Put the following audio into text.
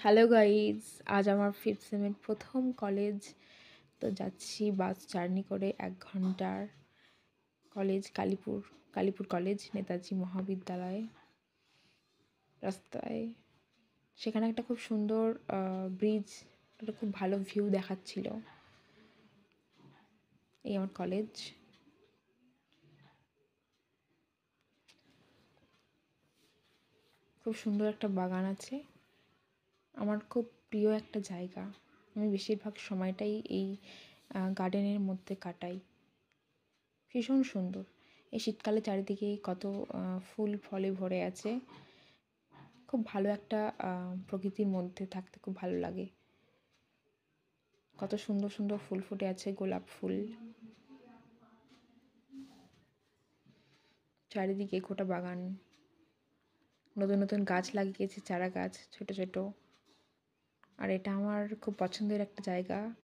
Hello guys, আজ আমার fifth সেমের প্রথম কলেজ। তো যাচ্ছি বাস জার্নি করে 1 ঘন্টার কলেজ, কালীপুর কলেজ, নেতাজি মহাবিদ্যালয়। রাস্তায় সেখানে একটা খুব সুন্দর ব্রিজ, একটা খুব ভালো ভিউ দেখাচ্ছিল। এই আমার কলেজ। খুব সুন্দর একটা বাগান আছে। আমার খুব প্রিয় একটা জায়গা। আমি বেশিরভাগ সময়টাই এই গার্ডেনের মধ্যে কাটাই। ভীষণ সুন্দর। এই শীতকালে চারিদিকে কত ফুল ফলে ভরে আছে। খুব ভালো একটা প্রকৃতির মধ্যে থাকতে খুব ভালো লাগে। কত সুন্দর সুন্দর ফুল ফুটে আছে, গোলাপ ফুল। চারিদিকে গোটা বাগান, নতুন নতুন গাছ লাগিয়েছে, চারা গাছ ছোট ছোট। আর এটা আমার খুব পছন্দের একটা জায়গা।